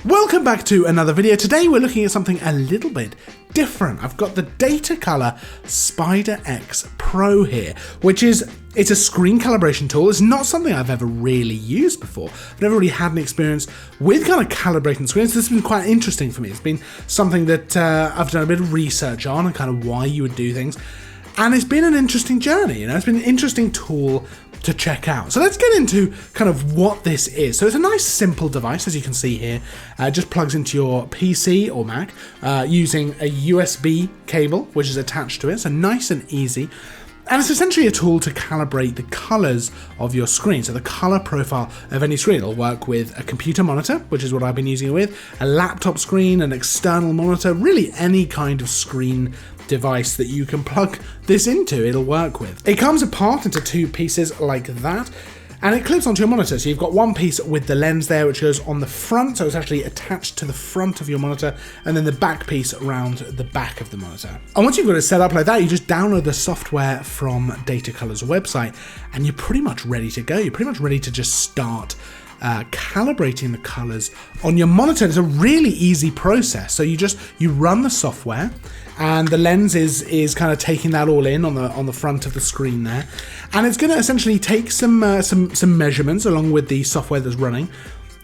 Welcome back to another video. Today we're looking at something a little bit different. I've got the Datacolor SpyderX Pro here, it's a screen calibration tool. It's not something I've ever really used before. I've never really had an experience with kind of calibrating screens. This has been quite interesting for me. It's been something that I've done a bit of research on and kind of why you would do things. And it's been an interesting journey, It's been an interesting tool to check out. So let's get into kind of what this is. So it's a nice simple device, as you can see here. It just plugs into your PC or Mac using a USB cable, which is attached to it. So nice and easy. And it's essentially a tool to calibrate the colors of your screen. So the color profile of any screen. It'll work with a computer monitor, which is what I've been using it with, a laptop screen, an external monitor, really any kind of screen device that you can plug this into, it'll work with. It comes apart into two pieces like that, and it clips onto your monitor. So you've got one piece with the lens there, which goes on the front, so it's actually attached to the front of your monitor, and then the back piece around the back of the monitor. And once you've got it set up like that, you just download the software from Datacolor's website, and you're pretty much ready to go. You're pretty much ready to just start calibrating the colors on your monitor. It's a really easy process. So you run the software, and the lens is kind of taking that all in on the front of the screen there, and it's going to essentially take some measurements along with the software that's running,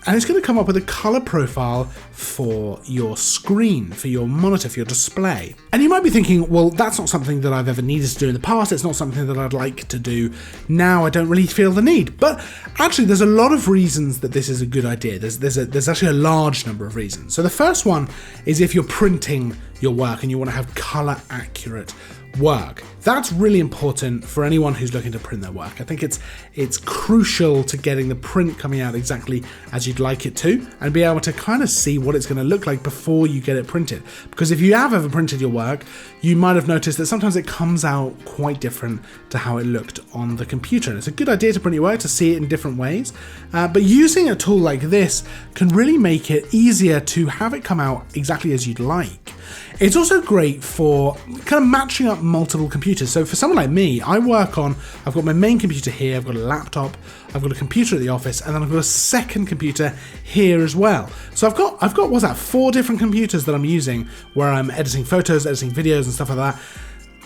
and it's going to come up with a color profile for your screen, for your monitor, for your display. And you might be thinking, well, that's not something that I've ever needed to do in the past. It's not something that I'd like to do now. I don't really feel the need. But actually, there's a lot of reasons that this is a good idea. There's actually a large number of reasons. So the first one is if you're printing your work and you want to have color accurate work. That's really important for anyone who's looking to print their work. I think it's crucial to getting the print coming out exactly as you'd like it to, and be able to kind of see what it's going to look like before you get it printed. Because if you have ever printed your work, you might have noticed that sometimes it comes out quite different to how it looked on the computer. And it's a good idea to print your work, to see it in different ways, but using a tool like this can really make it easier to have it come out exactly as you'd like. It's also great for kind of matching up multiple computers. So for someone like me, I've got my main computer here, I've got a laptop, I've got a computer at the office, and then I've got a second computer here as well. So I've got what's that, 4 different computers that I'm using where I'm editing photos, editing videos and stuff like that.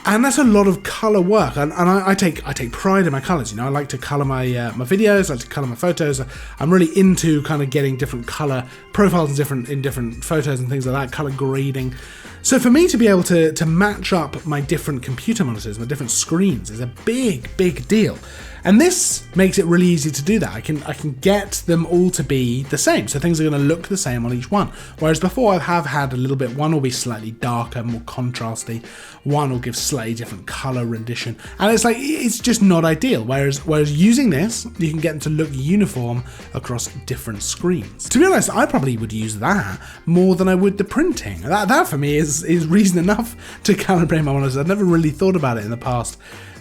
And that's a lot of color work, and I take pride in my colors. I like to color my videos, I like to color my photos. I'm really into kind of getting different color profiles in different photos and things like that, color grading. So for me to be able to match up my different computer monitors, my different screens, is a big deal. And this makes it really easy to do that. I can get them all to be the same, so things are going to look the same on each one. Whereas before I have had a little bit, one will be slightly darker, more contrasty, one will give slightly different color rendition, and it's just not ideal. Whereas using this, you can get them to look uniform across different screens. To be honest, I probably would use that more than I would the printing. That for me is reason enough to calibrate my monitors. I've never really thought about it in the past.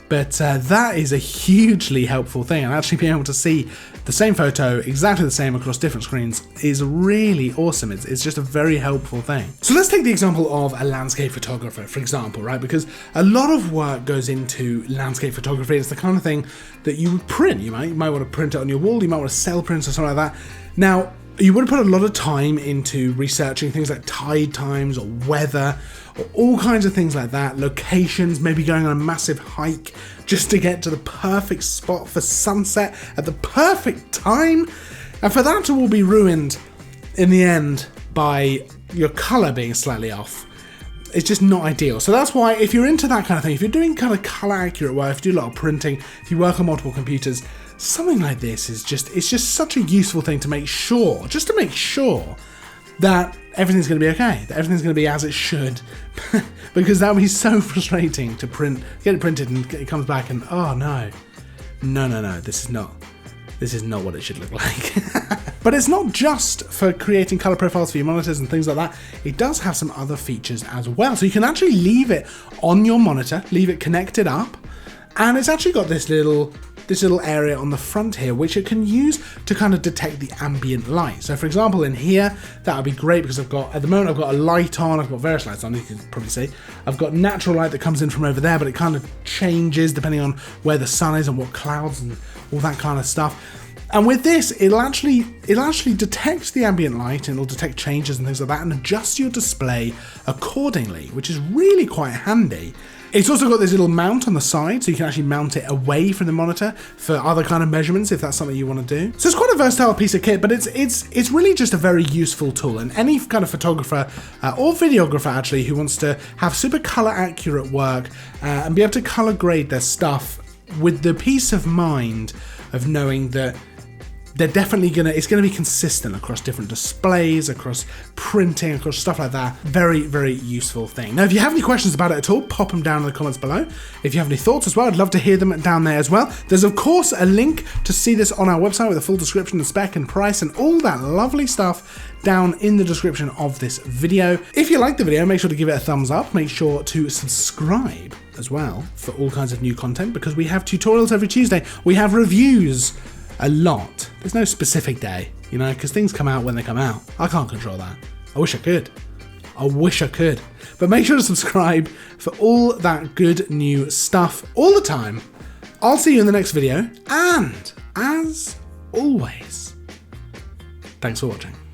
But that is a hugely helpful thing, and actually being able to see the same photo exactly the same across different screens is really awesome. It's just a very helpful thing. So let's take the example of a landscape photographer, for example, right? Because a lot of work goes into landscape photography. It's the kind of thing that you would print. You might want to print it on your wall, you might want to sell prints or something like that. Now, you would put a lot of time into researching things like tide times or weather or all kinds of things like that, locations, maybe going on a massive hike just to get to the perfect spot for sunset at the perfect time. And for that to all be ruined in the end by your color being slightly off, it's just not ideal. So that's why if you're into that kind of thing, if you're doing kind of color accurate work, if you do a lot of printing, if you work on multiple computers, something like this is just such a useful thing to make sure, that everything's going to be okay, that everything's going to be as it should, because that would be so frustrating to get it printed and it comes back and oh no, this is not what it should look like. But it's not just for creating color profiles for your monitors and things like that. It does have some other features as well. So you can actually leave it on your monitor, leave it connected up, and it's actually got this little area on the front here, which it can use to kind of detect the ambient light. So for example, in here, that would be great because at the moment I've got a light on, I've got various lights on, you can probably see. I've got natural light that comes in from over there, but it kind of changes depending on where the sun is and what clouds and all that kind of stuff. And with this, it'll actually detect the ambient light, and it'll detect changes and things like that, and adjust your display accordingly, which is really quite handy. It's also got this little mount on the side, so you can actually mount it away from the monitor for other kind of measurements if that's something you want to do. So it's quite a versatile piece of kit, but it's really just a very useful tool. And any kind of photographer or videographer actually who wants to have super color accurate work and be able to color grade their stuff with the peace of mind of knowing that they're definitely it's gonna be consistent across different displays, across printing, across stuff like that. Very, very useful thing. Now, if you have any questions about it at all, pop them down in the comments below. If you have any thoughts as well, I'd love to hear them down there as well. There's of course a link to see this on our website with a full description, the spec and price and all that lovely stuff down in the description of this video. If you like the video, make sure to give it a thumbs up. Make sure to subscribe as well for all kinds of new content, because we have tutorials every Tuesday. We have reviews a lot. There's no specific day, you know, because things come out when they come out. I can't control that. I wish I could. I wish I could. But make sure to subscribe for all that good new stuff all the time. I'll see you in the next video, and as always, thanks for watching.